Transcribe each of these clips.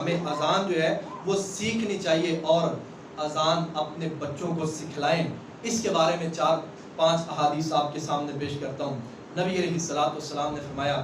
ہمیں اذان جو ہے وہ سیکھنی چاہیے اور اذان اپنے بچوں کو سکھلائیں۔ اس کے بارے میں 4-5 احادیث آپ کے سامنے پیش کرتا ہوں۔ نبی علیہ الصلوۃ والسلام نے فرمایا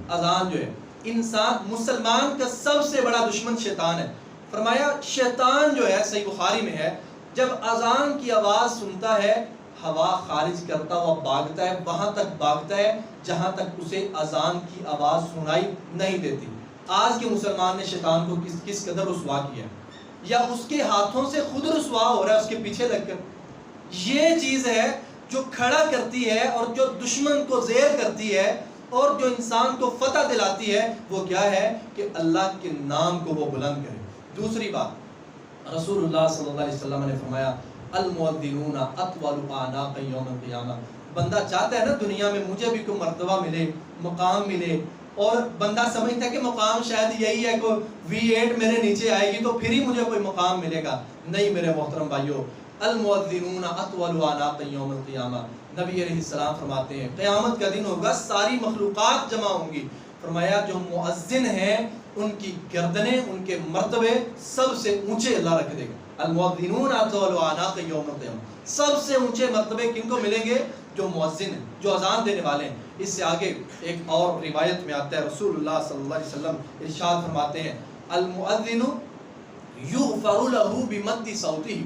اذان جو ہے انسان مسلمان کا سب سے بڑا دشمن شیطان ہے۔ فرمایا شیطان جو ہے، صحیح بخاری میں ہے، جب اذان کی آواز سنتا ہے ہوا خارج کرتا ہوا بھاگتا ہے، وہاں تک بھاگتا ہے جہاں تک اسے اذان کی آواز سنائی نہیں دیتی۔ آج کے مسلمان نے شیطان کو کس قدر رسوا کیا، یا اس کے ہاتھوں سے خود رسوا ہو رہا ہے اس کے پیچھے لگ کر۔ یہ چیز ہے جو کھڑا کرتی ہے اور جو دشمن کو زیر کرتی ہے اور جو انسان کو فتح دلاتی ہے، وہ کیا ہے کہ اللہ کے نام کو وہ بلند کرے۔ دوسری بات، رسول اللہ صلی اللہ علیہ وسلم نے فرمایا المؤذنون اطول اعناق یوم القیامہ۔ بندہ چاہتا ہے نا دنیا میں مجھے بھی کوئی مرتبہ ملے، مقام ملے، اور بندہ سمجھتا ہے کہ مقام شاید یہی ہے، کوئی V8 میرے نیچے آئے گی تو پھر ہی مجھے کوئی مقام ملے گا۔ نہیں میرے محترم بھائیو، المؤذنون اطول اعناق یوم القیامہ، نبی علیہ السلام فرماتے ہیں قیامت کا دن ہوگا، ساری مخلوقات جمع ہوں گی۔ فرمایا جو مؤذن ہیں ان کی گردنیں، ان کے مرتبے سب سے اونچے اللہ رکھ دے گا۔ المؤذنون اطول اعناق یوم القیامہ، سب سے اونچے مرتبے کن کو ملیں گے؟ جو مؤذن ہیں، جو اذان دینے والے ہیں۔ اس سے آگے ایک اور روایت میں آتا ہے، رسول اللہ صلی اللہ علیہ وسلم ارشاد فرماتے ہیں المؤذن یغفر له بمد صوته۔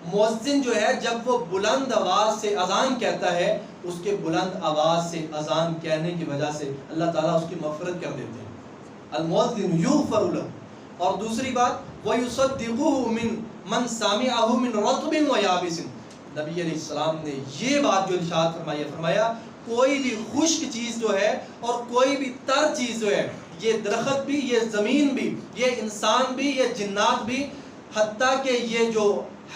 مؤذن جو ہے جب وہ بلند آواز سے اذان کہتا ہے، اس کے بلند آواز سے اذان کہنے کی وجہ سے اللہ تعالیٰ اس کی مغفرت کر دیتے ہیں۔ المؤذن یغفر له۔ اور دوسری بات وَيُصَدِّقُهُ مَنْ سَمِعَهُ مِنْ رَطْبٍ وَيَابِسٍ۔ نبی علیہ السلام نے یہ بات جو ارشاد فرمایا کوئی بھی خشک چیز جو ہے اور کوئی بھی تر چیز جو ہے، یہ درخت بھی، یہ زمین بھی، یہ انسان بھی، یہ جنات بھی، حتیٰ کہ یہ جو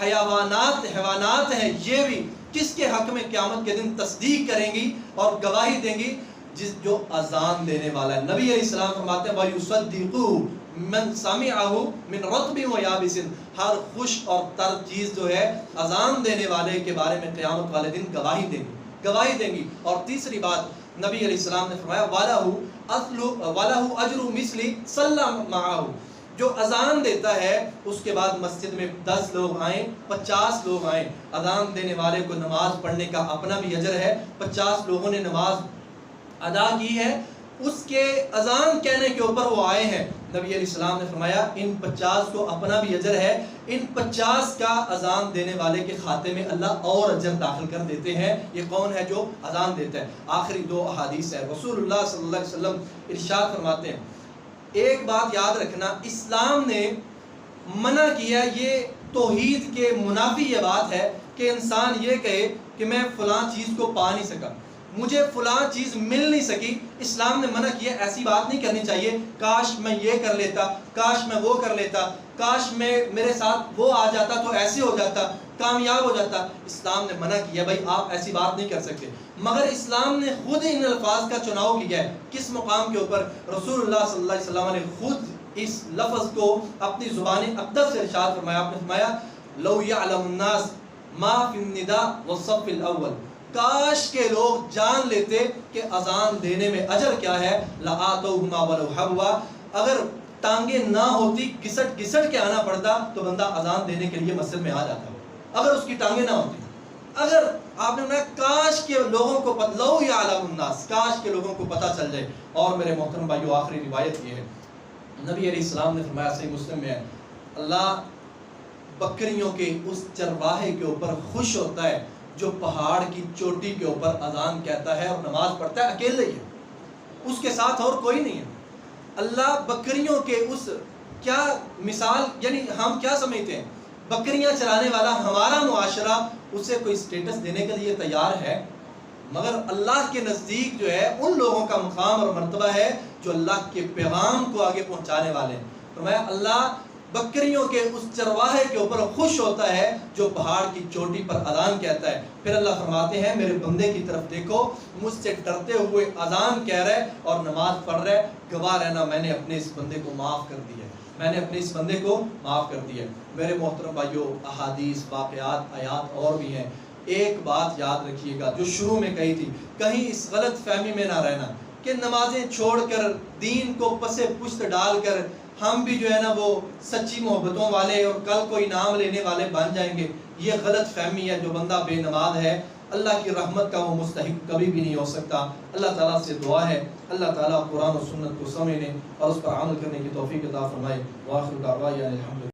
حیوانات ہیں، یہ بھی کس کے حق میں قیامت کے دن تصدیق کریں گی اور گواہی دیں گی؟ جو اذان دینے والا ہے۔ نبی علیہ السلام فرماتے ہیں وَيُصَدِّقُهُ مَنْ سَمِعَهُ مِنْ رَطْبٍ وَيَابِسٍ۔ ہر خشک اور تر چیز جو ہے اذان دینے والے کے بارے میں قیامت والے دن گواہی دیں گی۔ اور تیسری بات نبی علیہ السلام نے فرمایا وَلَهُ أَجْرُ مِثْلِ صَلَّى مَعَهُ۔ جو اذان دیتا ہے اس کے بعد مسجد میں 10 لوگ آئیں، 50 لوگ آئیں، اذان دینے والے کو نماز پڑھنے کا اپنا بھی اجر ہے۔ 50 لوگوں نے نماز ادا کی ہے، اس کے اذان کہنے کے اوپر وہ آئے ہیں، نبی علیہ السلام نے فرمایا ان 50 کو اپنا بھی اجر ہے، ان 50 کا اذان دینے والے کے کھاتے میں اللہ اور اجر داخل کر دیتے ہیں۔ یہ کون ہے جو اذان دیتا ہے؟ آخری 2 احادیث ہے، رسول اللہ صلی اللہ علیہ وسلم ارشاد فرماتے ہیں ایک بات یاد رکھنا، اسلام نے منع کیا، یہ توحید کے منافی یہ بات ہے کہ انسان یہ کہے کہ میں فلاں چیز کو پا نہیں سکا، مجھے فلاں چیز مل نہیں سکی۔ اسلام نے منع کیا، ایسی بات نہیں کرنی چاہیے کاش میں یہ کر لیتا، کاش میں وہ کر لیتا، کاش میں میرے ساتھ وہ آ جاتا تو ایسے ہو جاتا، کامیاب ہو جاتا۔ اسلام نے منع کیا بھائی آپ ایسی بات نہیں کر سکتے، مگر اسلام نے خود ان الفاظ کا چناؤ کیا ہے۔ کس مقام کے اوپر؟ رسول اللہ صلی اللہ علیہ وسلم نے خود اس لفظ کو اپنی زبان اقدس سے ارشاد فرمایا۔ آپ نے فرمایا لو یعلم الناس ما فی النداء والصف الاول، کاش کے لوگ جان لیتے کہ اذان دینے میں اجر کیا ہے، لآتوہما ولو حبوا، اگر ٹانگیں نہ ہوتی گھسٹ کے آنا پڑتا تو بندہ اذان دینے کے لیے مسجد میں آ جاتا، اگر اس کی ٹانگیں نہ ہوتی۔ اگر آپ نے کاش کے لوگوں کو لو یعلم الناس، کاش کے لوگوں کو پتہ چل جائے۔ اور میرے محترم بھائیو آخری روایت یہ ہے، نبی علیہ السلام نے فرمایا، صحیح مسلم میں ہے، اللہ بکریوں کے اس چرواہے کے اوپر خوش ہوتا ہے جو پہاڑ کی چوٹی کے اوپر اذان کہتا ہے اور نماز پڑھتا ہے، اکیلے ہی ہے، اس کے ساتھ اور کوئی نہیں ہے۔ اللہ بکریوں کے اس کیا مثال، یعنی ہم کیا سمجھتے ہیں بکریاں چرانے والا ہمارا معاشرہ اسے کوئی سٹیٹس دینے کے لیے تیار ہے، مگر اللہ کے نزدیک جو ہے ان لوگوں کا مقام اور مرتبہ ہے جو اللہ کے پیغام کو آگے پہنچانے والے ہیں۔ فرمایا اللہ بکریوں کے اس چرواہے کے اوپر خوش ہوتا ہے جو پہاڑ کی چوٹی پر اذان کہتا ہے۔ پھر اللہ فرماتے ہیں میرے بندے کی طرف دیکھو، مجھ سے ڈرتے ہوئے اذان کہہ رہے اور نماز پڑھ رہے، گواہ رہنا میں نے اپنے اس بندے کو معاف کر دیا ہے، میں نے اپنے اس بندے کو معاف کر دیا ہے۔ میرے محترم بھائیو احادیث، واقعات، آیات اور بھی ہیں۔ ایک بات یاد رکھیے گا جو شروع میں کہی تھی، کہیں اس غلط فہمی میں نہ رہنا کہ نمازیں چھوڑ کر دین کو پسے پشت ڈال کر ہم بھی جو ہے نا وہ سچی محبتوں والے اور کل کو انعام لینے والے بن جائیں گے، یہ غلط فہمی ہے۔ جو بندہ بے نماز ہے اللہ کی رحمت کا وہ مستحق کبھی بھی نہیں ہو سکتا۔ اللہ تعالیٰ سے دعا ہے اللہ تعالیٰ قرآن و سنت کو سمجھنے اور اس پر عمل کرنے کی توفیق عطا فرمائے۔ وآخر دعوانا الحمدللہ۔